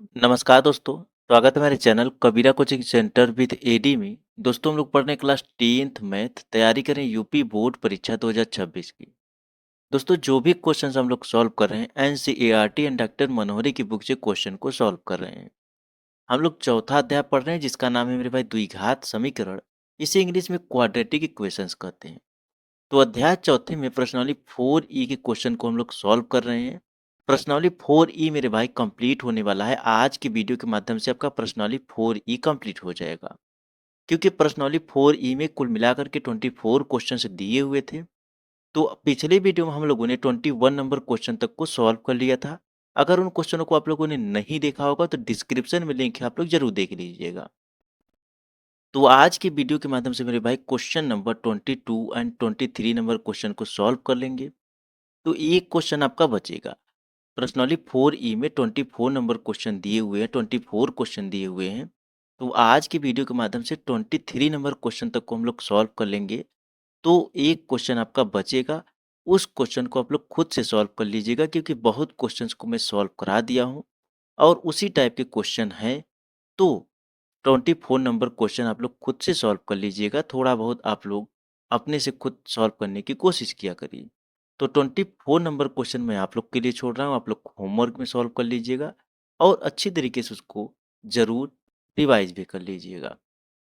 नमस्कार दोस्तों, स्वागत है मेरे channel Kabira coaching center with एडी में। दोस्तों हम लोग पढ़ रहे हैं क्लास 10th मैथ, तैयारी करें यूपी बोर्ड परीक्षा 2026 की। दोस्तों जो भी क्वेश्चंस हम लोग सॉल्व कर रहे हैं एनसीईआरटी एंड डॉक्टर मनोहरी की बुक से क्वेश्चन को सॉल्व कर रहे हैं। हम लोग चौथा अध्याय पढ़ रहे हैं जिसका नाम है मेरे भाई द्विघात समीकरण। इसे इंग्लिश में क्वाड्रेटिक इक्वेशंस कहते हैं। तो अध्याय चौथे में प्रश्नावली 4E के क्वेश्चन को हम लोग सॉल्व कर रहे हैं। प्रश्नावली 4E मेरे भाई कंप्लीट होने वाला है। आज की वीडियो के माध्यम से आपका प्रश्नावली 4E कंप्लीट हो जाएगा, क्योंकि प्रश्नावली 4E में कुल मिलाकर के 24 क्वेश्चन दिए हुए थे। तो पिछले वीडियो में हम लोगों ने 21 नंबर क्वेश्चन तक को सॉल्व कर लिया था। अगर उन क्वेश्चनों को आप लोगों ने नहीं देखा होगा तो डिस्क्रिप्शन में लिंक है, आप लोग जरूर देख लीजिएगा। तो आज की वीडियो के माध्यम से मेरे भाई question number 22 and 23 number question को सॉल्व कर लेंगे। तो एक क्वेश्चन आपका बचेगा। प्रश्नावली 4E में 24 नंबर क्वेश्चन दिए हुए हैं, 24 क्वेश्चन दिए हुए हैं। तो आज की वीडियो के माध्यम से 23 नंबर क्वेश्चन तक को हम लोग सॉल्व कर लेंगे। तो एक क्वेश्चन आपका बचेगा, उस क्वेश्चन को आप लोग खुद से सॉल्व कर लीजिएगा, क्योंकि बहुत क्वेश्चंस को मैं सॉल्व करा दिया हूँ और उसी टाइप के क्वेश्चन हैं। तो 24 नंबर क्वेश्चन आप लोग खुद से सॉल्व कर लीजिएगा। थोड़ा बहुत आप लोग अपने से खुद सॉल्व करने की कोशिश किया करिए। तो 24 नंबर क्वेश्चन मैं आप लोग के लिए छोड़ रहा हूँ, आप लोग होमवर्क में सॉल्व कर लीजिएगा और अच्छी तरीके से उसको ज़रूर रिवाइज भी कर लीजिएगा।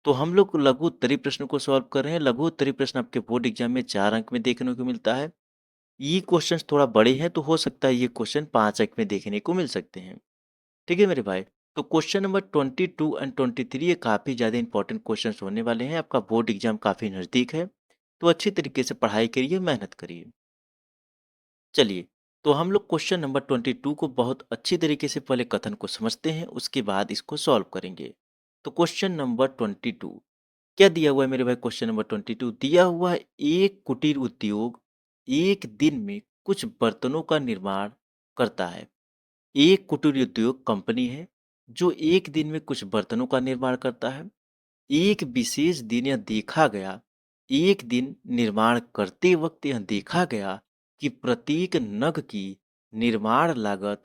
तो हम लोग लघु उत्तरीय प्रश्न को सॉल्व कर रहे हैं। लघु उत्तरीय प्रश्न आपके बोर्ड एग्जाम में 4 अंक में देखने को मिलता है। ये क्वेश्चंस थोड़ा बड़े हैं तो हो सकता है ये क्वेश्चन 5 अंक में देखने को मिल सकते हैं। ठीक है मेरे भाई। तो क्वेश्चन नंबर 22 एंड 23 ये काफ़ी ज़्यादा इंपॉर्टेंट क्वेश्चंस होने वाले हैं। आपका बोर्ड एग्जाम काफ़ी नज़दीक है, तो अच्छी तरीके से पढ़ाई करिए, मेहनत करिए। चलिए, तो हम लोग क्वेश्चन नंबर 22 को बहुत अच्छी तरीके से पहले कथन को समझते हैं, उसके बाद इसको सॉल्व करेंगे। तो क्वेश्चन नंबर 22 क्या दिया हुआ है मेरे भाई? क्वेश्चन नंबर 22 दिया हुआ है, एक कुटीर उद्योग एक दिन में कुछ बर्तनों का निर्माण करता है। एक कुटीर उद्योग कंपनी है जो एक दिन में कुछ बर्तनों का निर्माण करता है। एक विशेष दिन यह देखा गया, एक दिन निर्माण करते वक्त यह देखा गया कि प्रत्येक नग की निर्माण लागत,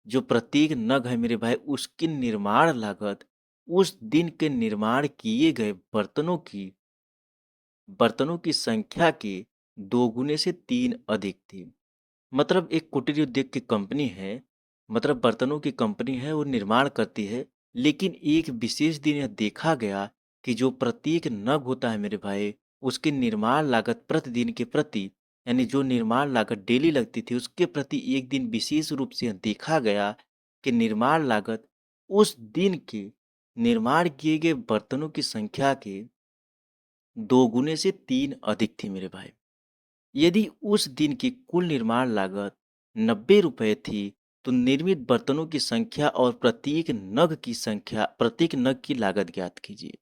जो प्रत्येक नग है मेरे भाई उसकी निर्माण लागत उस दिन के निर्माण किए गए बर्तनों की संख्या के दोगुने से 3 अधिक थी। मतलब एक कुटीर उद्योग की कंपनी है, मतलब बर्तनों की कंपनी है, वो निर्माण करती है। लेकिन एक विशेष दिन यह देखा गया कि जो प्रत्येक नग होता है मेरे भाई, उसकी निर्माण लागत प्रतिदिन के प्रति, यानी जो निर्माण लागत डेली लगती थी उसके प्रति एक दिन विशेष रूप से यह देखा गया कि निर्माण लागत उस दिन के निर्माण किए गए बर्तनों की संख्या के 2 गुने से 3 अधिक थी मेरे भाई। यदि उस दिन की कुल निर्माण लागत 90 रुपए थी, तो निर्मित बर्तनों की संख्या और प्रत्येक नग की लागत ज्ञात कीजिए।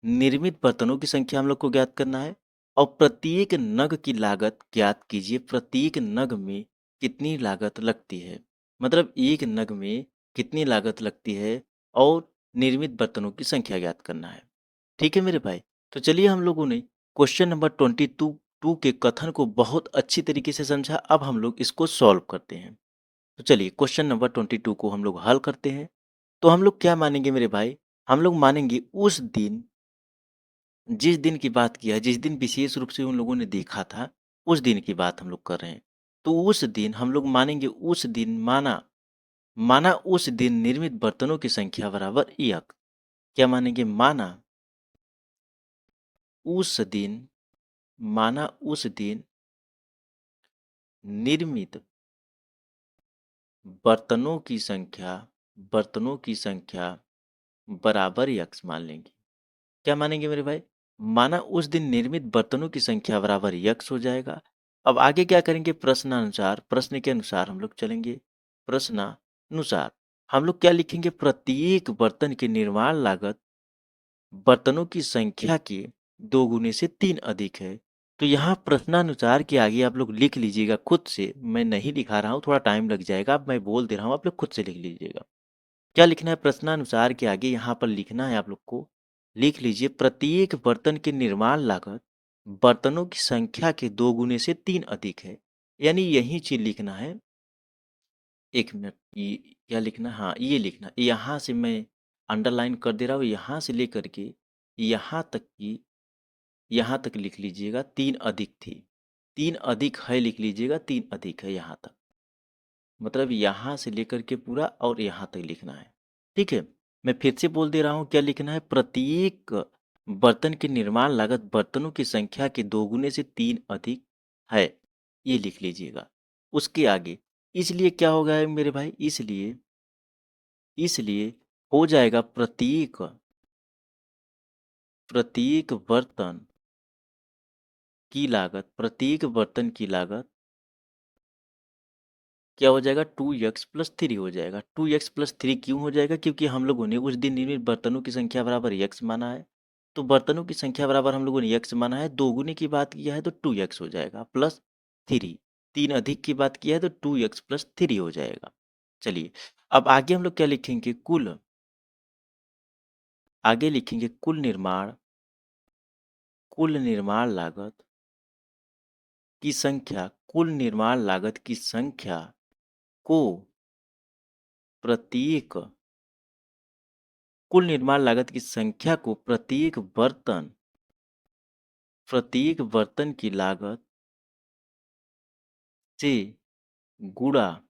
निर्मित बर्तनों की संख्या हम लोग को ज्ञात करना है और प्रत्येक नग की लागत ज्ञात कीजिए। प्रत्येक नग में कितनी लागत लगती है, मतलब एक नग में कितनी लागत लगती है, और निर्मित बर्तनों की संख्या ज्ञात करना है। ठीक है मेरे भाई। तो चलिए, हम लोगों ने क्वेश्चन नंबर 22 के कथन को बहुत अच्छी तरीके से समझा। अब हम लोग इसको सॉल्व करते हैं। तो चलिए क्वेश्चन नंबर 22 को हम लोग हल करते हैं। तो हम लोग क्या मानेंगे मेरे भाई? हम लोग मानेंगे उस दिन, जिस दिन की बात किया है, जिस दिन विशेष रूप से उन लोगों ने देखा था, उस दिन की बात हम लोग कर रहे हैं। तो उस दिन हम लोग मानेंगे, उस दिन माना माना उस दिन निर्मित बर्तनों की संख्या बराबर एक। क्या मानेंगे? उस दिन माना उस दिन निर्मित बर्तनों की संख्या बर्तनों की संख्या बराबर यक्स मान लेंगे। क्या मानेंगे मेरे भाई? माना उस दिन निर्मित बर्तनों की संख्या बराबर यक्स हो जाएगा। अब आगे क्या करेंगे? प्रश्नानुसार, प्रश्न के अनुसार हम लोग चलेंगे। प्रश्नानुसार हम लोग क्या लिखेंगे? प्रत्येक बर्तन की निर्माण लागत बर्तनों की संख्या के 2 गुने से 3 अधिक है। तो यहाँ प्रश्नानुसार के आगे आप लोग लिख लीजिएगा खुद से, मैं नहीं लिखा रहा हूँ, थोड़ा टाइम लग जाएगा, अब मैं बोल दे रहा हूँ, आप लोग खुद से लिख लीजिएगा। क्या लिखना है? प्रश्नानुसार के आगे यहाँ पर लिखना है आप लोग को, लिख लीजिए प्रत्येक बर्तन की निर्माण लागत बर्तनों की संख्या के 2 गुने से 3 अधिक है। यानी यही चीज़ लिखना है। 1 मिनट, क्या लिखना है? हाँ, ये लिखना। यहाँ से मैं अंडरलाइन कर दे रहा हूँ, यहाँ से लेकर के यहाँ तक लिख लीजिएगा 3 अधिक थी। 3 अधिक है लिख लीजिएगा, 3 अधिक है यहाँ तक। मतलब यहाँ से लेकर के पूरा और यहाँ तक लिखना है। ठीक है? मैं फिर से बोल दे रहा हूँ क्या लिखना है? प्रत्येक बर्तन की निर्माण लागत बर्तनों की संख्या के दोगुने से 3 अधिक है। ये लिख लीजिएगा। उसके आगे इसलिए क्या होगा मेरे भाई? इसलिए हो जाएगा प्रत्येक बर्तन की लागत क्या हो जाएगा? 2x+3 हो जाएगा। 2x+3 क्यों हो जाएगा? क्योंकि हम लोगों ने उस दिन निर्मित बर्तनों की संख्या बराबर x माना है। तो बर्तनों की संख्या बराबर हम लोगों ने x माना है, दोगुने की बात किया है तो 2x हो जाएगा प्लस 3। 3 अधिक की बात किया है तो 2x+3 हो जाएगा। चलिए अब आगे हम लोग क्या लिखेंगे? आगे लिखेंगे कुल निर्माण लागत की संख्या को प्रत्येक कुल निर्माण लागत की संख्या को प्रत्येक बर्तन की लागत से गुणा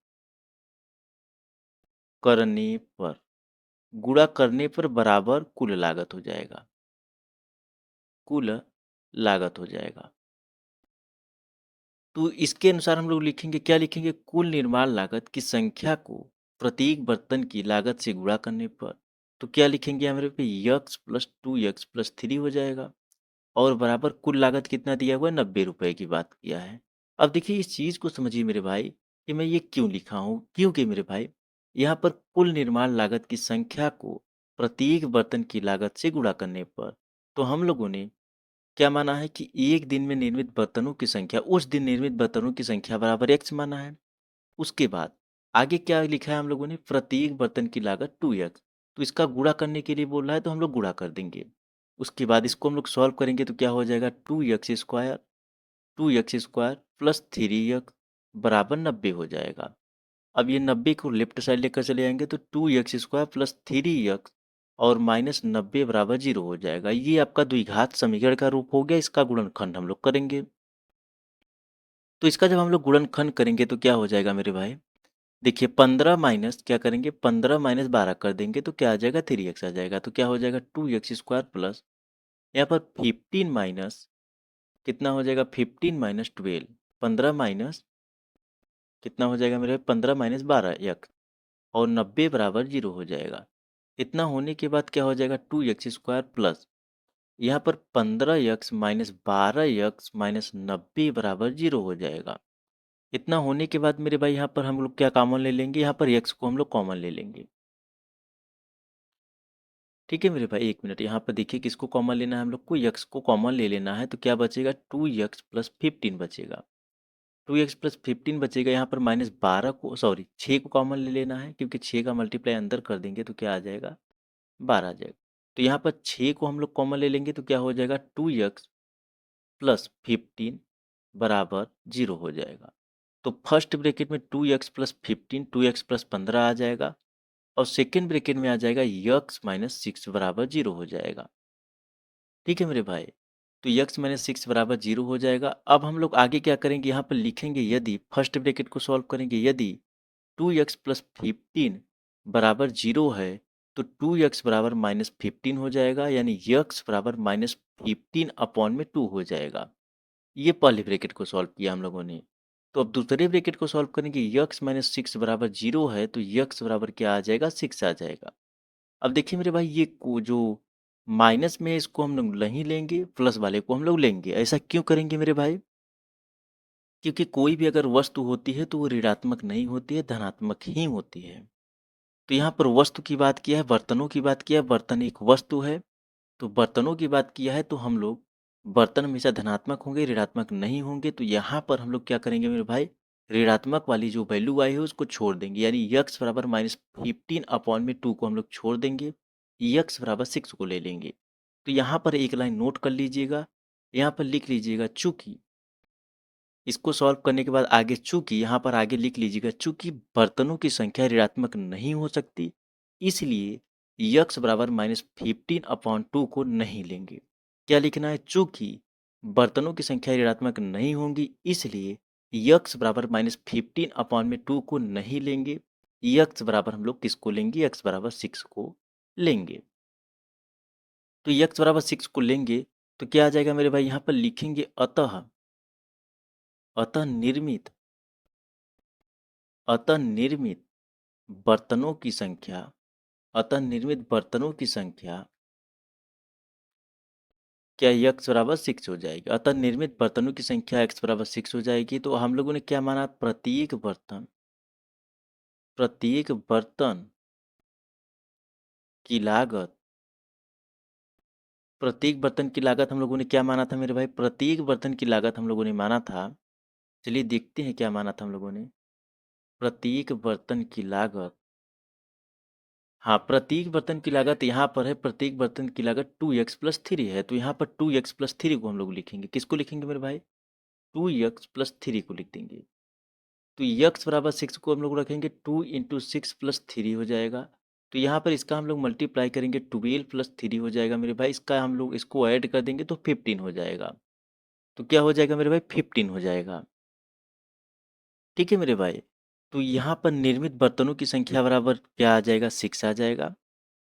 करने बराबर कुल लागत हो जाएगा। तो इसके अनुसार हम लोग लिखेंगे क्या लिखेंगे? कुल निर्माण लागत की संख्या को प्रत्येक बर्तन की लागत से गुणा करने पर तो क्या लिखेंगे हमारे पे? x+2x+3 हो जाएगा और बराबर कुल लागत कितना दिया हुआ है? 90 रुपए की बात किया है। अब देखिए इस चीज को समझिए मेरे भाई कि मैं ये क्यों लिखा हूँ, क्योंकि मेरे भाई यहाँ पर कुल निर्माण लागत की संख्या को प्रत्येक बर्तन की लागत से गुणा करने पर तो हम लोगों ने क्या माना है कि एक दिन में निर्मित बर्तनों की संख्या उस दिन निर्मित बर्तनों की संख्या बराबर x माना है। उसके बाद आगे क्या लिखा है हम लोगों ने? प्रत्येक बर्तन की लागत 2x। तो इसका गुणा करने के लिए बोल रहा है तो हम लोग गुणा कर देंगे। उसके बाद इसको हम लोग सॉल्व करेंगे तो क्या हो जाएगा? 2x² प्लस 3x बराबर 90 हो जाएगा। अब ये 90 को लेफ्ट साइड लेकर चले जाएंगे तो 2x² प्लस 3x और माइनस 90 बराबर 0 हो जाएगा। ये आपका द्विघात समीकरण का रूप हो गया। इसका गुणनखंड हम लोग करेंगे। तो इसका जब हम लोग गुणनखंड करेंगे तो क्या हो जाएगा मेरे भाई? देखिए 15 माइनस क्या करेंगे? 15 माइनस 12 कर देंगे तो क्या आ जाएगा? 3x आ जाएगा। तो क्या हो जाएगा? 2x² प्लस यहाँ पर 15 माइनस कितना हो जाएगा? 15 माइनस 12। 15 माइनस कितना हो जाएगा मेरे? 15 माइनस 12x और 90 बराबर 0 हो जाएगा। इतना होने के बाद क्या हो जाएगा? 2x² प्लस यहाँ पर 15x माइनस 12x माइनस 90 बराबर 0 हो जाएगा। इतना होने के बाद मेरे भाई यहाँ पर हम लोग क्या कॉमन ले लेंगे? यहाँ पर x को हम लोग कॉमन ले लेंगे। ठीक है मेरे भाई, एक मिनट यहाँ पर देखिए किसको कॉमन लेना है हम लोग को? x को कॉमन ले लेना है तो क्या बचेगा? 2x+15 बचेगा। 2x+15 बचेगा। यहाँ पर -6 को कॉमन ले लेना है क्योंकि 6 का मल्टीप्लाई अंदर कर देंगे तो क्या आ जाएगा? 12 आ जाएगा। तो यहाँ पर 6 को हम लोग कॉमन ले लेंगे तो क्या हो जाएगा? 2x+15 बराबर 0 हो जाएगा। तो फर्स्ट ब्रैकेट में 2x+15 2x+15 आ जाएगा और सेकेंड ब्रैकेट में आ जाएगा x-6 बराबर 0 हो जाएगा। ठीक है मेरे भाई, तो x-6 बराबर 0 हो जाएगा। अब हम लोग आगे क्या करेंगे? यहाँ पर लिखेंगे यदि फर्स्ट ब्रैकेट को सॉल्व करेंगे, यदि 2x+15 बराबर 0 है तो 2x बराबर -15 हो जाएगा, यानी x बराबर -15 अपॉन में 2 हो जाएगा। ये पहले ब्रैकेट को सॉल्व किया हम लोगों ने। तो अब दूसरे ब्रैकेट को सॉल्व करेंगे, x-6 बराबर 0 है तो x बराबर क्या आ जाएगा? 6 आ जाएगा। अब देखिए मेरे भाई ये जो माइनस में है, इसको हम लोग नहीं लेंगे, प्लस वाले को हम लोग लेंगे। ऐसा क्यों करेंगे मेरे भाई? क्योंकि कोई भी अगर वस्तु होती है तो वो ऋणात्मक नहीं होती है, धनात्मक ही होती है। तो यहाँ पर वस्तु की बात किया है, बर्तनों की बात किया है, बर्तन एक वस्तु है। तो बर्तनों की बात किया है तो हम लोग बर्तन हमेशा धनात्मक होंगे, ऋणात्मक नहीं होंगे। तो यहाँ पर हम लोग क्या करेंगे मेरे भाई? ऋणात्मक वाली जो वैल्यू आई है उसको छोड़ देंगे, यानी x बराबर -15 अपॉन में 2 को हम लोग छोड़ देंगे, x बराबर 6 को ले लेंगे। तो यहाँ पर एक लाइन नोट कर लीजिएगा, यहाँ पर लिख लीजिएगा, चूंकि इसको सॉल्व करने के बाद आगे चूंकि यहाँ पर आगे लिख लीजिएगा, चूंकि बर्तनों की संख्या ऋणात्मक नहीं हो सकती इसलिए यक्स बराबर -15/2 को नहीं लेंगे। क्या लिखना है? चूंकि बर्तनों की संख्या ऋणात्मक नहीं होंगी इसलिए यक्स बराबर -15/2 को नहीं लेंगे। यक्स बराबर हम लोग किसको लेंगे? यक्स बराबर 6 को लेंगे। तो यक्स बराबर 6 को लेंगे तो क्या आ जाएगा मेरे भाई? यहाँ पर लिखेंगे अतः अतः निर्मित अतः निर्मित बर्तनों की संख्या अतः निर्मित बर्तनों की संख्या क्या यक्स बराबर 6 हो जाएगी? अतः निर्मित बर्तनों की संख्या एक्स बराबर 6 हो जाएगी। तो हम लोगों ने क्या माना? प्रत्येक बर्तन की लागत प्रत्येक बर्तन की लागत हम लोगों ने क्या माना था मेरे भाई? प्रत्येक बर्तन की लागत हम लोगों ने माना था। चलिए देखते हैं क्या माना था हम लोगों ने। प्रत्येक बर्तन की लागत, हाँ, प्रत्येक बर्तन की लागत यहाँ पर है, प्रत्येक बर्तन की लागत 2x+3 है। तो यहाँ पर 2x+3 को हम लोग लिखेंगे। किसको लिखेंगे मेरे भाई? 2x+3 को लिख देंगे। तो यक्स बराबर 6 को हम लोग रखेंगे 2 इंटू 6+3 हो जाएगा। तो यहाँ पर इसका हम लोग मल्टीप्लाई करेंगे 12+3 हो जाएगा मेरे भाई। इसका हम लोग इसको ऐड कर देंगे तो 15 हो जाएगा। तो क्या हो जाएगा मेरे भाई? 15 हो जाएगा। ठीक है मेरे भाई। तो यहाँ पर निर्मित बर्तनों की संख्या बराबर क्या आ जाएगा? 6 आ जाएगा।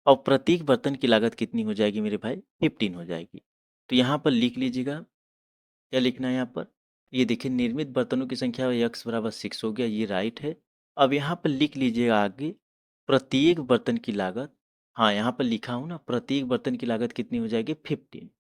और प्रत्येक बर्तन की लागत कितनी हो जाएगी मेरे भाई? 15 हो जाएगी। तो यहाँ पर लिख लीजिएगा, क्या लिखना है यहाँ पर? ये देखिए निर्मित बर्तनों की संख्या यक्स बराबर 6 हो गया, ये राइट है। अब यहाँ पर लिख लीजिएगा आगे प्रत्येक बर्तन की लागत, हाँ यहाँ पर लिखा हूँ ना, प्रत्येक बर्तन की लागत कितनी हो जाएगी? 15।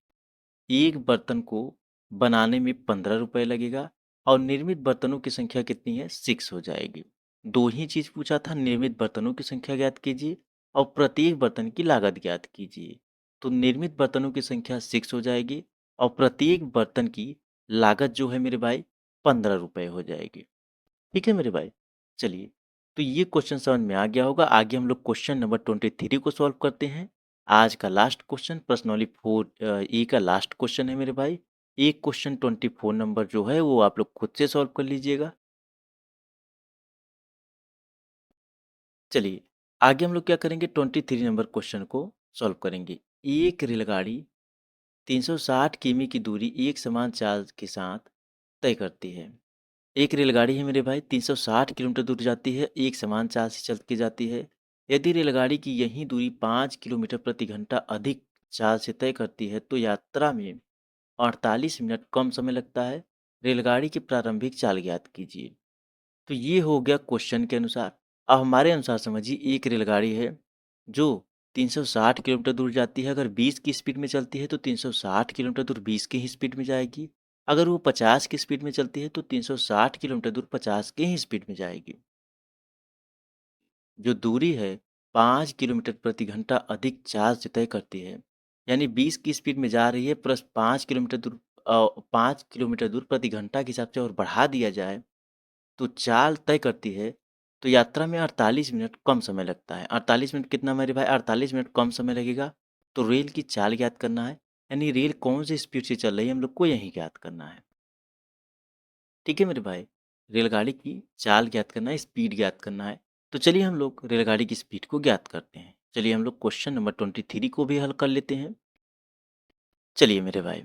एक बर्तन को बनाने में 15 रुपये लगेगा और निर्मित बर्तनों की संख्या कितनी है? 6 हो जाएगी। दो ही चीज पूछा था, निर्मित बर्तनों की संख्या ज्ञात कीजिए और प्रत्येक बर्तन की लागत ज्ञात कीजिए। तो निर्मित बर्तनों की संख्या 6 हो जाएगी और प्रत्येक बर्तन की लागत जो है मेरे भाई 15 रुपये हो जाएगी। ठीक है मेरे भाई। चलिए, तो ये क्वेश्चन समझ में आ गया होगा। आगे हम लोग क्वेश्चन नंबर 23 को सॉल्व करते हैं। आज का लास्ट क्वेश्चन प्रश्नोली 4 ए का लास्ट क्वेश्चन है मेरे भाई। एक क्वेश्चन 24 नंबर जो है वो आप लोग खुद से सॉल्व कर लीजिएगा। चलिए, आगे हम लोग क्या करेंगे? 23 नंबर क्वेश्चन को सॉल्व करेंगे। एक रेलगाड़ी 360 किमी की दूरी एक समान चार्ज के साथ तय करती है। एक रेलगाड़ी है मेरे भाई, 360 किलोमीटर दूर जाती है, एक समान चाल से चल के जाती है। यदि रेलगाड़ी की यही दूरी 5 किलोमीटर प्रति घंटा अधिक चाल से तय करती है तो यात्रा में 48 मिनट कम समय लगता है। रेलगाड़ी की प्रारंभिक चाल ज्ञात कीजिए। तो ये हो गया क्वेश्चन के अनुसार। अब हमारे अनुसार समझिए, एक रेलगाड़ी है जो 360 किलोमीटर दूर जाती है। अगर 20 की स्पीड में चलती है तो 360 किलोमीटर दूर 20 की ही स्पीड में जाएगी। अगर वो 50 की स्पीड में चलती है तो 360 किलोमीटर दूर 50 के ही स्पीड में जाएगी। जो दूरी है 5 किलोमीटर प्रति घंटा अधिक चाल से तय करती है, यानी 20 की स्पीड में जा रही है प्लस 5 किलोमीटर दूर प्रति घंटा के हिसाब से और बढ़ा दिया जाए तो चाल तय करती है। तो यात्रा में 48 मिनट कम समय लगता है। 48 मिनट कितना मेरे भाई? 48 मिनट कम समय लगेगा। तो रेल की चाल ज्ञात करना है, यानी रेल कौन सी स्पीड से चल रही है हम लोग को यही ज्ञात करना है। ठीक है मेरे भाई, रेलगाड़ी की चाल ज्ञात करना है, स्पीड ज्ञात करना है। तो चलिए हम लोग रेलगाड़ी की स्पीड को ज्ञात करते हैं। चलिए हम लोग क्वेश्चन नंबर 23 को भी हल कर लेते हैं। चलिए मेरे भाई,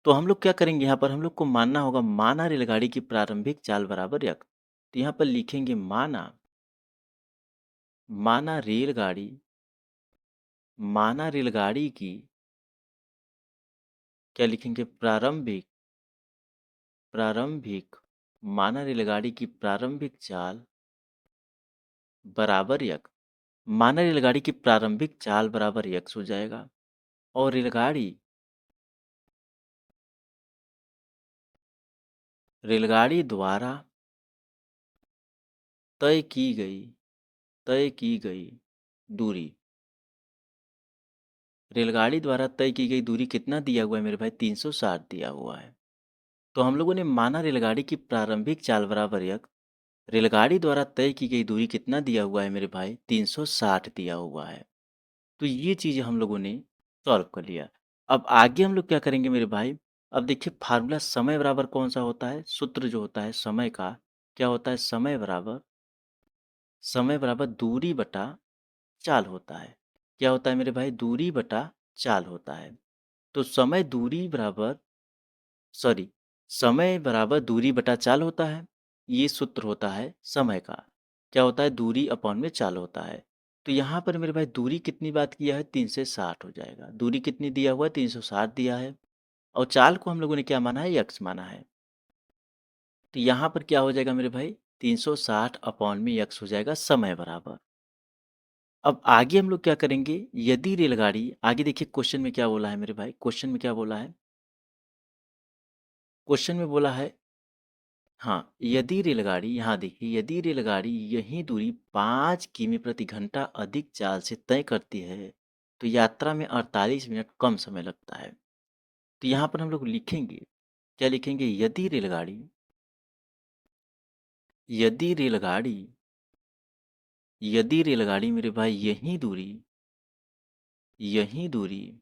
तो हम लोग क्या करेंगे? यहाँ पर हम लोग को मानना होगा, माना रेलगाड़ी की प्रारंभिक चाल बराबर यक। तो यहाँ पर लिखेंगे माना रेलगाड़ी की, क्या लिखेंगे? प्रारंभिक माना रेलगाड़ी की प्रारंभिक चाल बराबर यक। माना रेलगाड़ी की प्रारंभिक चाल बराबर यक्स हो जाएगा और रेलगाड़ी द्वारा तय की गई दूरी, रेलगाड़ी द्वारा तय की गई दूरी कितना दिया हुआ है मेरे भाई? 360 दिया हुआ है। तो हम लोगों ने माना रेलगाड़ी की प्रारंभिक चाल बराबर यक, रेलगाड़ी द्वारा तय की गई दूरी कितना दिया हुआ है मेरे भाई? 360 दिया हुआ है। तो ये चीज़ हम लोगों ने सॉल्व कर लिया। अब आगे हम लोग क्या करेंगे मेरे भाई? अब देखिए फार्मूला समय बराबर कौन सा होता है, सूत्र जो होता है समय का क्या होता है, समय बराबर दूरी बटा चाल होता है। क्या होता है मेरे भाई, दूरी बटा चाल होता है। तो सॉरी समय बराबर दूरी बटा चाल होता है। ये सूत्र होता है समय का। क्या होता है, दूरी अपॉन में चाल होता है। तो यहाँ पर मेरे भाई दूरी कितनी बात किया है, 360 हो जाएगा। दूरी कितनी दिया हुआ है, 360 दिया है। और चाल को हम लोगों ने क्या माना है, यक्स माना है। तो यहाँ पर क्या हो जाएगा मेरे भाई, 360 अपॉन में यक्स हो जाएगा समय बराबर। अब आगे हम लोग क्या करेंगे, यदि रेलगाड़ी, आगे देखिए क्वेश्चन में क्या बोला है मेरे भाई, क्वेश्चन में क्या बोला है, क्वेश्चन में बोला है, हाँ, यदि रेलगाड़ी, यहाँ देखिए, यदि रेलगाड़ी यही दूरी 5 किमी प्रति घंटा अधिक चाल से तय करती है तो यात्रा में 48 मिनट कम समय लगता है। तो यहाँ पर हम लोग लिखेंगे, क्या लिखेंगे, यदि रेलगाड़ी यदि रेलगाड़ी मेरे भाई यही दूरी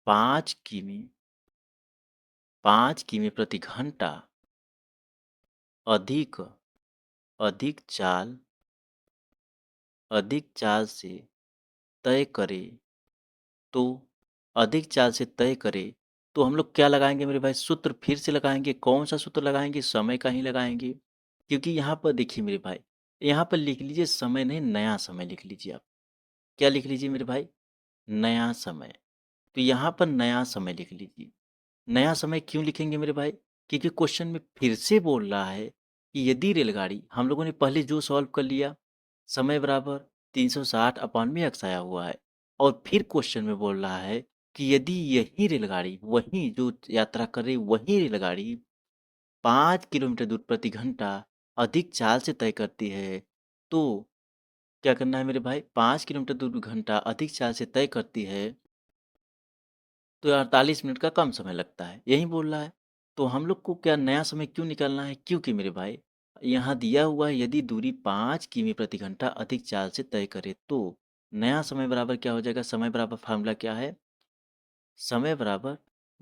5 किमी 5 किमी प्रति घंटा अधिक अधिक चाल अधिक चाल से तय करे तो अधिक चाल से तय करे तो हम लोग क्या लगाएंगे मेरे भाई, सूत्र फिर से लगाएंगे। कौन सा सूत्र लगाएंगे, समय का ही लगाएंगे। क्योंकि यहाँ पर देखिए मेरे भाई, यहाँ पर लिख लीजिए समय नहीं, नया समय लिख लीजिए आप। क्या लिख लीजिए मेरे भाई, नया समय। तो यहाँ पर नया समय लिख लीजिए। नया समय क्यों लिखेंगे मेरे भाई, क्योंकि क्वेश्चन में फिर से बोल रहा है कि यदि रेलगाड़ी, हम लोगों ने पहले जो सॉल्व कर लिया, समय बराबर 360 अपॉन में एक्स आया हुआ है। और फिर क्वेश्चन में बोल रहा है कि यदि यही रेलगाड़ी, वही जो यात्रा कर रही वही रेलगाड़ी 5 किलोमीटर दूर प्रति घंटा अधिक चाल से तय करती है तो क्या करना है मेरे भाई, 5 किलोमीटर दूर घंटा अधिक चाल से तय करती है तो 48 मिनट का कम समय लगता है, यही बोल रहा है। तो हम लोग को क्या नया समय क्यों निकालना है, क्योंकि मेरे भाई यहाँ दिया हुआ है यदि दूरी 5 किमी प्रति घंटा अधिक चाल से तय करे तो नया समय बराबर क्या हो जाएगा, समय बराबर फार्मूला क्या है, समय बराबर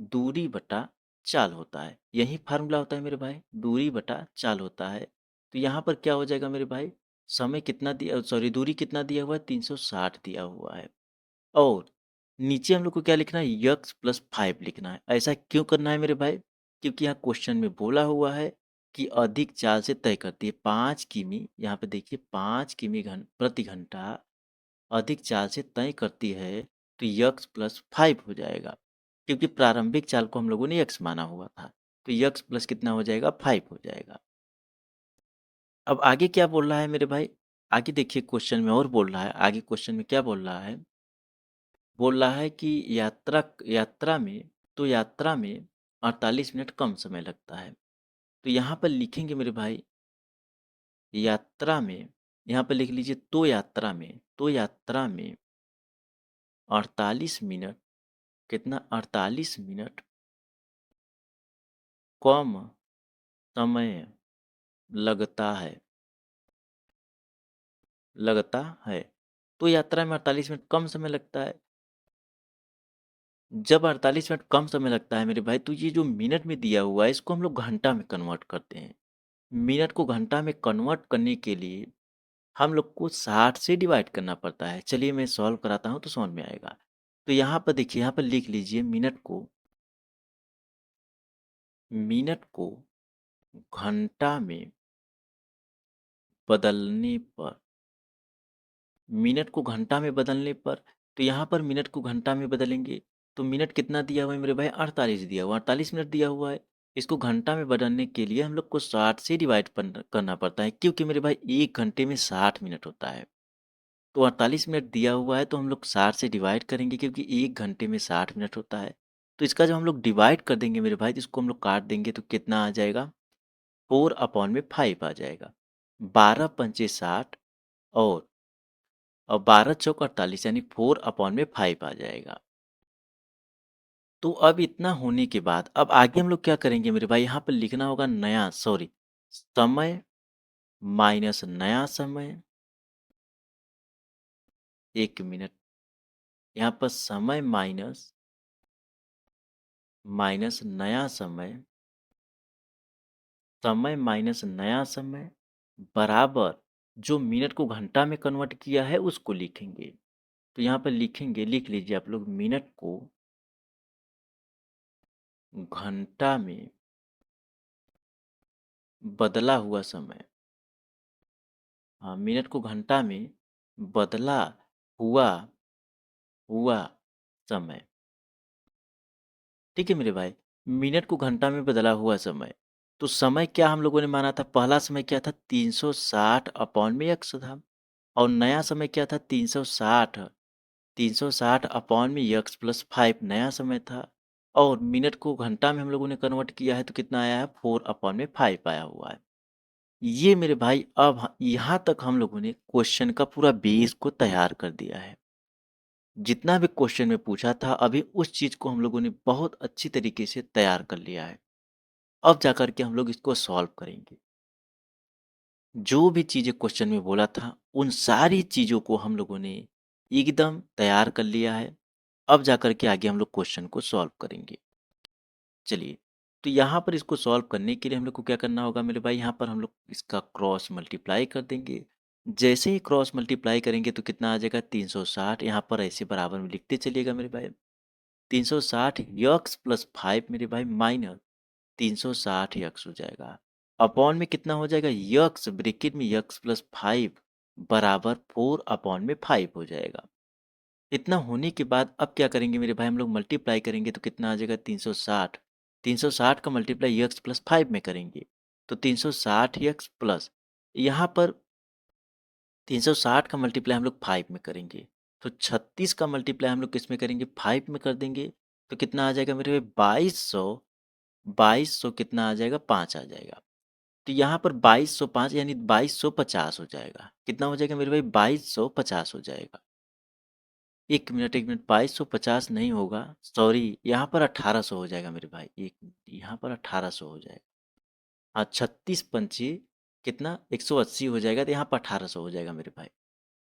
दूरी बटा चाल होता है। यही फार्मूला होता है मेरे भाई, दूरी बटा चाल होता है। तो यहाँ पर क्या हो जाएगा मेरे भाई, समय कितना दिया, सॉरी दूरी कितना दिया हुआ है, 360 दिया हुआ है। और नीचे हम लोग को क्या लिखना है, यक्स प्लस 5 लिखना है। ऐसा क्यों करना है मेरे भाई, क्योंकि यहाँ क्वेश्चन में बोला हुआ है कि अधिक चाल से तय करती है 5 किमी, यहाँ पे देखिए 5 किमी प्रति घंटा अधिक चाल से तय करती है तो यक्स प्लस 5 हो जाएगा। क्योंकि प्रारंभिक चाल को हम लोगों ने यक्स माना हुआ था तो यक्स प्लस कितना हो जाएगा, 5 हो जाएगा। अब आगे क्या बोल रहा है मेरे भाई, आगे देखिए क्वेश्चन में और बोल रहा है, आगे क्वेश्चन में क्या बोल रहा है, बोल रहा है कि यात्रा में 48 मिनट कम समय लगता है। तो यहाँ पर लिखेंगे मेरे भाई, यात्रा में, यहाँ पर लिख लीजिए तो यात्रा में 48 मिनट, कितना, 48 मिनट कम समय लगता है लगता है। तो यात्रा में 48 मिनट कम समय लगता है। जब 48 मिनट कम समय लगता है मेरे भाई, तो ये जो मिनट में दिया हुआ है इसको हम लोग घंटा में कन्वर्ट करते हैं। मिनट को घंटा में कन्वर्ट करने के लिए हम लोग को 60 से डिवाइड करना पड़ता है। चलिए मैं सॉल्व कराता हूँ तो समझ में आएगा। तो यहाँ पर देखिए, यहाँ पर लिख लीजिए, मिनट को घंटा में बदलने पर, मिनट को घंटा में बदलने पर, तो यहाँ पर मिनट को घंटा में बदलेंगे तो मिनट कितना दिया हुआ है मेरे भाई, 48 दिया हुआ, 48 मिनट दिया हुआ है। इसको घंटा में बदलने के लिए हम लोग को 60 से डिवाइड करना पड़ता है, क्योंकि मेरे भाई 1 घंटे में 60 मिनट होता है। तो 48 मिनट दिया हुआ है तो हम लोग 60 से डिवाइड करेंगे, क्योंकि 1 घंटे में 60 मिनट होता है। तो इसका जब हम लोग डिवाइड कर देंगे मेरे भाई, तो इसको हम लोग काट देंगे तो कितना आ जाएगा, 4/5 आ जाएगा। 12 पंचे 60 और 12 चौक 48, यानी 4/5 आ जाएगा। तो अब इतना होने के बाद अब आगे हम लोग क्या करेंगे मेरे भाई, यहाँ पर लिखना होगा समय माइनस नया समय, 1 मिनट, यहाँ पर समय माइनस माइनस नया समय, समय माइनस नया समय बराबर जो मिनट को घंटा में कन्वर्ट किया है उसको लिखेंगे। तो यहाँ पर लिखेंगे, लिख लीजिए आप लोग, मिनट को घंटा में बदला हुआ समय। हाँ, मिनट को घंटा में बदला हुआ हुआ समय। ठीक है मेरे भाई, मिनट को घंटा में बदला हुआ समय। तो समय क्या हम लोगों ने माना था, पहला समय क्या था 360 अपॉन में x था, और नया समय क्या था 360 अपॉन में x प्लस 5 नया समय था। और मिनट को घंटा में हम लोगों ने कन्वर्ट किया है तो कितना आया है 4 अपॉन में 5 आया हुआ है। ये मेरे भाई अब यहाँ तक हम लोगों ने क्वेश्चन का पूरा बेस को तैयार कर दिया है। जितना भी क्वेश्चन में पूछा था अभी उस चीज को हम लोगों ने बहुत अच्छी तरीके से तैयार कर लिया है। अब जाकर के हम लोग इसको सॉल्व करेंगे। जो भी चीजें क्वेश्चन में बोला था उन सारी चीजों को हम लोगों ने एकदम तैयार कर लिया है। अब जाकर के आगे हम लोग क्वेश्चन को सॉल्व करेंगे। चलिए, तो यहाँ पर इसको सॉल्व करने के लिए हम लोग को क्या करना होगा मेरे भाई, यहाँ पर हम लोग इसका क्रॉस मल्टीप्लाई कर देंगे। जैसे ही क्रॉस मल्टीप्लाई करेंगे तो कितना आ जाएगा 360, यहाँ पर ऐसे बराबर में लिखते चलिएगा मेरे भाई। 360 यक्स प्लस 5 मेरे भाई माइनस 360 यक्स हो जाएगा। अपॉन में कितना हो जाएगा, यक्स ब्रैकेट में यक्स प्लस 5 बराबर 4 अपॉन में 5 हो जाएगा। इतना होने के बाद अब क्या करेंगे मेरे भाई, हम लोग मल्टीप्लाई करेंगे तो कितना आ जाएगा 360। 360 का मल्टीप्लाई यक्स प्लस 5 में करेंगे तो 360 यक्स प्लस, यहाँ पर 360 का मल्टीप्लाई हम लोग 5 में करेंगे तो 36 का मल्टीप्लाई हम लोग किस में करेंगे 5 में कर देंगे तो कितना आ जाएगा मेरे भाई 2200। 2200 कितना आ जाएगा 5 आ जाएगा। तो यहाँ पर 2205 यानी 2250 हो जाएगा। कितना हो जाएगा मेरे भाई 2250 हो जाएगा। एक मिनट एक मिनट, 2250 नहीं होगा, सॉरी, यहाँ पर 1800 हो जाएगा मेरे भाई। एक मिनट, यहाँ पर 1800 हो जाएगा। हाँ, 36 पंची कितना 180 हो जाएगा तो यहाँ पर 1800 हो जाएगा मेरे भाई।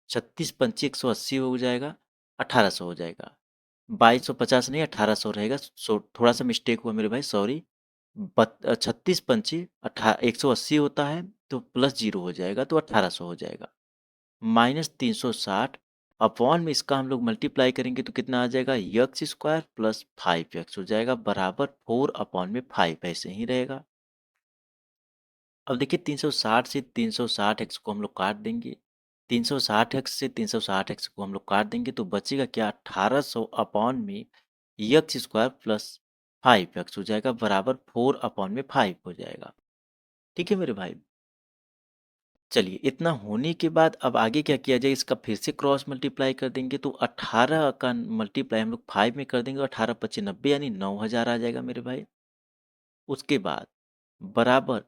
36 पंची 180 हो जाएगा, 1800 हो जाएगा। 2250 नहीं 1800 रहेगा, थोड़ा सा मिस्टेक हुआ मेरे भाई, सॉरी। 36 पंची 180 होता है तो प्लस जीरो हो जाएगा तो 1800 हो जाएगा। माइनस 360 अपॉन में इसका हम लोग मल्टीप्लाई करेंगे तो कितना आ जाएगा यक्स स्क्वायर प्लस 5x हो जाएगा बराबर 4 अपॉन में 5 ऐसे ही रहेगा। अब देखिए 360 से 360x को हम लोग काट देंगे, 360x से 360x को हम लोग काट देंगे तो बचेगा क्या 1800 अपॉन में यक्स स्क्वायर प्लस 5x हो जाएगा बराबर 4 अपॉन में 5 हो जाएगा। ठीक है मेरे भाई, चलिए इतना होने के बाद अब आगे क्या किया जाए, इसका फिर से क्रॉस मल्टीप्लाई कर देंगे तो 18 का मल्टीप्लाई हम लोग 5 में कर देंगे, 18 पच्चीस 90 यानी 9000 आ जाएगा मेरे भाई। उसके बाद बराबर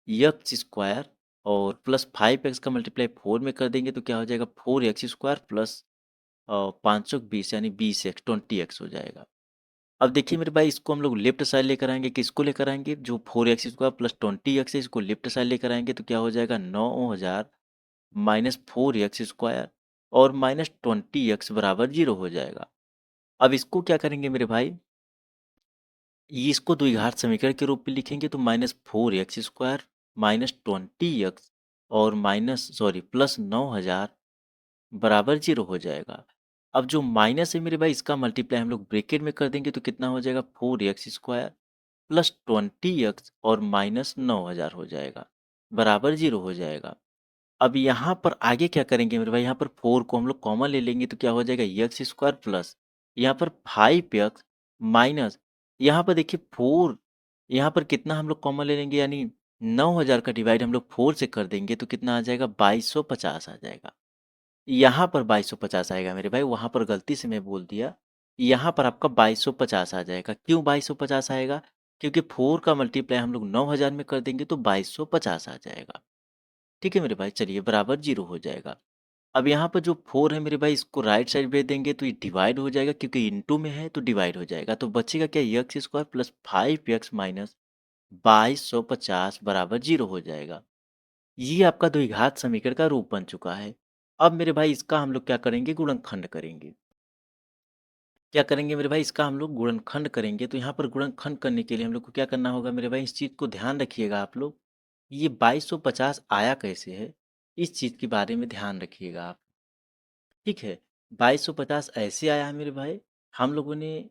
यक्स स्क्वायर और प्लस 5x का मल्टीप्लाई 4 में कर देंगे तो क्या हो जाएगा 4x स्क्वायर प्लस 520 यानी 20x 20x हो जाएगा। अब देखिए मेरे भाई इसको हम लोग लेफ्ट साइड लेकर आएंगे, किसको लेकर आएंगे, जो 4x स्क्वायर प्लस 20x है इसको लेफ्ट साइड लेकर आएंगे तो क्या हो जाएगा 9000 माइनस 4x स्क्वायर और माइनस 20x बराबर 0 हो जाएगा। अब इसको क्या करेंगे मेरे भाई, ये इसको द्विघात समीकरण के रूप में लिखेंगे तो minus 4x square minus 20x और माइनस सॉरी प्लस 9000 बराबर 0 हो जाएगा। अब जो माइनस है मेरे भाई इसका मल्टीप्लाई हम लोग ब्रैकेट में कर देंगे तो कितना हो जाएगा 4x स्क्वायर प्लस 20x और माइनस 9000 हो जाएगा बराबर 0 हो जाएगा। अब यहाँ पर आगे क्या करेंगे मेरे भाई, यहाँ पर 4 को हम लोग कॉमन ले लेंगे तो क्या हो जाएगा एक्स स्क्वायर प्लस यहाँ पर 5x माइनस, यहाँ पर देखिए 4, यहाँ पर कितना हम लोग कॉमन ले लेंगे यानी 9000 का डिवाइड हम लोग 4 से कर देंगे तो कितना आ जाएगा 2250 आ जाएगा। यहाँ पर 2250 आएगा मेरे भाई, वहाँ पर गलती से मैं बोल दिया, यहाँ पर आपका 2250 आ जाएगा। क्यों 2250 आएगा, क्योंकि 4 का मल्टीप्लाई हम लोग 9000 में कर देंगे तो 2250 आ जाएगा। ठीक है मेरे भाई, चलिए बराबर 0 हो जाएगा। अब यहाँ पर जो 4 है मेरे भाई इसको राइट साइड भेज देंगे तो ये डिवाइड हो जाएगा, क्योंकि इनटू में है तो डिवाइड हो जाएगा तो बचेगा क्या x square plus 5x minus 2250 बराबर 0 हो जाएगा। ये आपका द्विघात समीकरण का रूप बन चुका है। अब मेरे भाई इसका हम लोग क्या करेंगे, गुणनखंड करेंगे। क्या करेंगे मेरे भाई, इसका हम लोग गुणनखंड करेंगे। तो यहाँ पर गुणनखंड करने के लिए हम लोग को क्या करना होगा मेरे भाई, इस चीज़ को ध्यान रखिएगा आप लोग। ये 2250 आया कैसे है, इस चीज़ के बारे में ध्यान रखिएगा आप। ठीक है, 2250 ऐसे आया है मेरे भाई, हम लोगों ने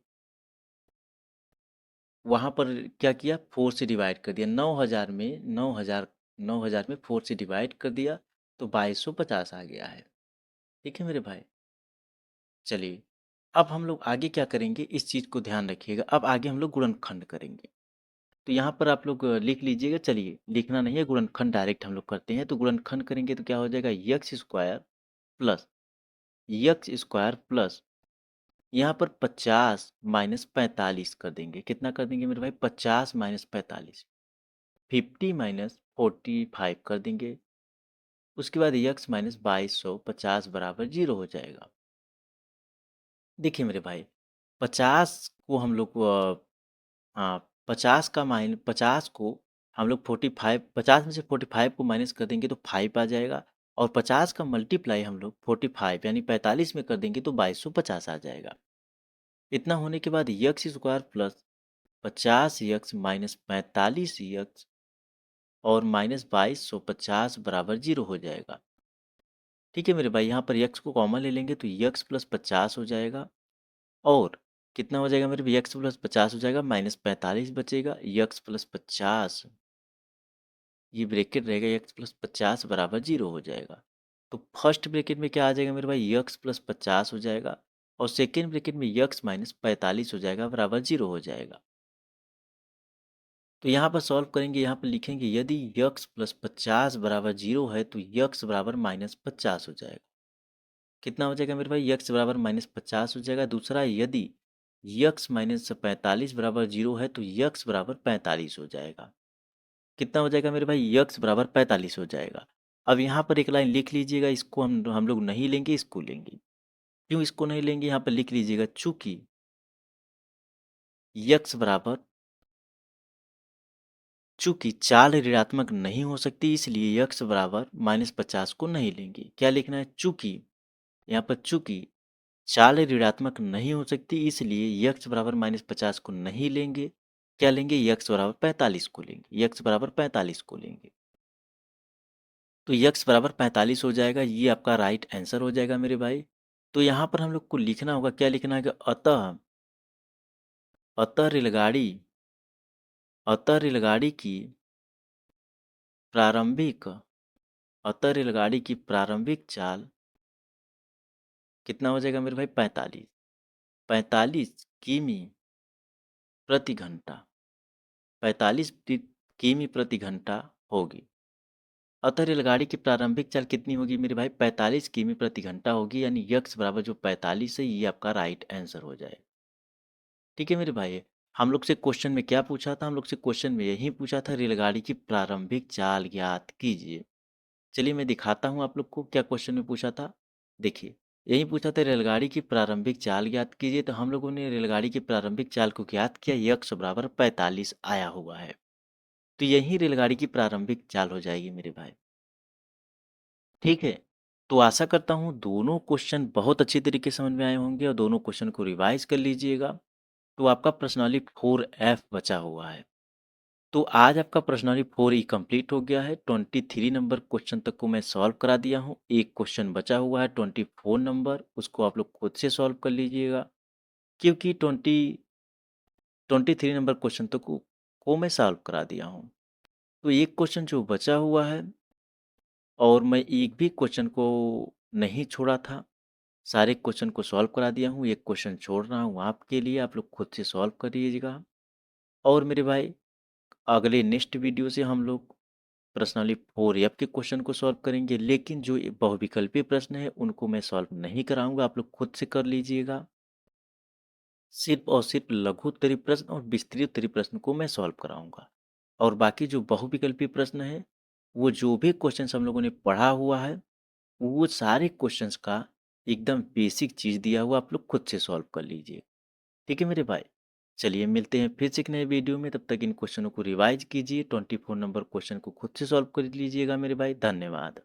वहाँ पर क्या किया, 4 से डिवाइड कर दिया। 9000 में 4 से डिवाइड कर दिया, तो 2250 आ गया है। ठीक है मेरे भाई, चलिए अब हम लोग आगे क्या करेंगे, इस चीज़ को ध्यान रखिएगा। अब आगे हम लोग गुणनखंड करेंगे। तो यहाँ पर आप लोग लिख लीजिएगा। चलिए, लिखना नहीं है, गुणनखंड डायरेक्ट हम लोग करते हैं। तो गुणनखंड करेंगे तो क्या हो जाएगा, प्लस यक्स स्क्वायर प्लस यहाँ पर 50 माइनस 45 कर देंगे। कितना कर देंगे मेरे भाई, 50 माइनस 45, 50 माइनस 45 कर देंगे। उसके बाद यक्स माइनस 2250 बराबर 0 हो जाएगा। देखिए मेरे भाई, 50 को हम लोग हाँ, 50 को हम लोग 45, 50 में से 45 को माइनस कर देंगे तो 5 आ जाएगा। और 50 का मल्टीप्लाई हम लोग 45 यानी 45 में कर देंगे तो 2250 आ जाएगा। इतना होने के बाद x square plus 50 x minus 45 x और माइनस 2250 बराबर 0 हो जाएगा। ठीक है मेरे भाई, यहाँ पर यक्स को कॉमन ले लेंगे तो यक्स प्लस 50 हो जाएगा। और कितना हो जाएगा मेरे भाई, यक्स प्लस 50 हो जाएगा, माइनस 45 बचेगा, यक्स प्लस 50, ये ब्रैकेट रहेगा, यक्स प्लस 50 बराबर 0 हो जाएगा। तो फर्स्ट ब्रैकेट में क्या आ जाएगा मेरे भाई, यक्स प्लस 50 हो जाएगा। और सेकेंड ब्रैकेट में यक्स माइनस 45 हो जाएगा, बराबर 0 हो जाएगा। तो यहाँ पर सॉल्व करेंगे, यहाँ पर लिखेंगे यदि यक्स प्लस 50 बराबर 0 है तो यक्स बराबर माइनस 50 हो जाएगा। कितना हो जाएगा मेरे भाई, यक्स बराबर माइनस 50 हो जाएगा। दूसरा, यदि यक्स माइनस 45 बराबर 0 है तो यक्स बराबर 45 हो जाएगा। कितना हो जाएगा मेरे भाई, यक्स बराबर 45 हो जाएगा। अब यहाँ पर एक लाइन लिख लीजिएगा, इसको हम लोग नहीं लेंगे, इसको लेंगे। क्यों इसको नहीं लेंगे, यहाँ पर लिख लीजिएगा, चूंकि यक्स बराबर, चूंकि चाल ऋणात्मक नहीं हो सकती इसलिए यक्स बराबर माइनस 50 को नहीं लेंगे। क्या लिखना है, चूंकि, यहाँ पर चूंकि चाल ऋणात्मक नहीं हो सकती इसलिए यक्स बराबर माइनस 50 को नहीं लेंगे। क्या लेंगे, यक्स बराबर 45 को लेंगे, यक्स बराबर 45 को लेंगे। तो यक्स बराबर 45 हो जाएगा, ये आपका राइट आंसर हो जाएगा मेरे भाई। तो यहाँ पर हम लोग को लिखना होगा, क्या लिखना है कि अतः अतः रेलगाड़ी अतः रेलगाड़ी की प्रारंभिक अतः रेलगाड़ी की प्रारंभिक चाल कितना हो जाएगा मेरे भाई, 45 किमी प्रति घंटा, 45 किमी प्रति घंटा होगी। अतः रेलगाड़ी की प्रारंभिक चाल कितनी होगी मेरे भाई, 45 किमी प्रति घंटा होगी। यानी यक्स बराबर जो 45 है, ये आपका राइट आंसर हो जाए। ठीक है मेरे भाई, हम लोग से क्वेश्चन में क्या पूछा था, हम लोग से क्वेश्चन में यही पूछा था, रेलगाड़ी की प्रारंभिक चाल ज्ञात कीजिए। चलिए मैं दिखाता हूँ आप लोग को क्या क्वेश्चन में पूछा था। देखिए, यही पूछा था, रेलगाड़ी की प्रारंभिक चाल ज्ञात कीजिए। तो हम लोगों ने रेलगाड़ी की प्रारंभिक चाल को ज्ञात किया, यक्स बराबर 45 आया हुआ है। तो यही रेलगाड़ी की प्रारंभिक चाल हो जाएगी मेरे भाई। ठीक है, तो आशा करता हूँ दोनों क्वेश्चन बहुत अच्छी तरीके से समझ में आए होंगे और दोनों क्वेश्चन को रिवाइज कर लीजिएगा। तो आपका प्रश्नावली 4F बचा हुआ है। तो आज आपका प्रश्नावली 4E कंप्लीट हो गया है। 23 नंबर क्वेश्चन तक को मैं सॉल्व करा दिया हूँ। एक क्वेश्चन बचा हुआ है 24 नंबर, उसको आप लोग खुद से सॉल्व कर लीजिएगा, क्योंकि 23 नंबर क्वेश्चन तक को मैं सॉल्व करा दिया हूँ। तो एक क्वेश्चन जो बचा हुआ है, और मैं एक भी क्वेश्चन को नहीं छोड़ा था, सारे क्वेश्चन को सॉल्व करा दिया हूँ। एक क्वेश्चन छोड़ रहा हूँ आपके लिए, आप लोग खुद से सॉल्व करिएगा। और मेरे भाई, अगले नेक्स्ट वीडियो से हम लोग प्रश्नावली 4F के क्वेश्चन को सॉल्व करेंगे, लेकिन जो ये बहुविकल्पीय प्रश्न है उनको मैं सॉल्व नहीं कराऊंगा, आप लोग खुद से कर लीजिएगा। सिर्फ और सिर्फ लघु उत्तरीय प्रश्न और विस्तृत उत्तरीय प्रश्न को मैं सॉल्व कराऊंगा। और बाकी जो बहुविकल्पीय प्रश्न है, वो जो भी क्वेश्चन हम लोगों ने पढ़ा हुआ है, वो सारे क्वेश्चंस का एकदम बेसिक चीज़ दिया हुआ, आप लोग खुद से सॉल्व कर लीजिए। ठीक है मेरे भाई, चलिए मिलते हैं फिर से एक नए वीडियो में। तब तक इन क्वेश्चनों को रिवाइज कीजिए, 24 नंबर क्वेश्चन को खुद से सॉल्व कर लीजिएगा मेरे भाई। धन्यवाद।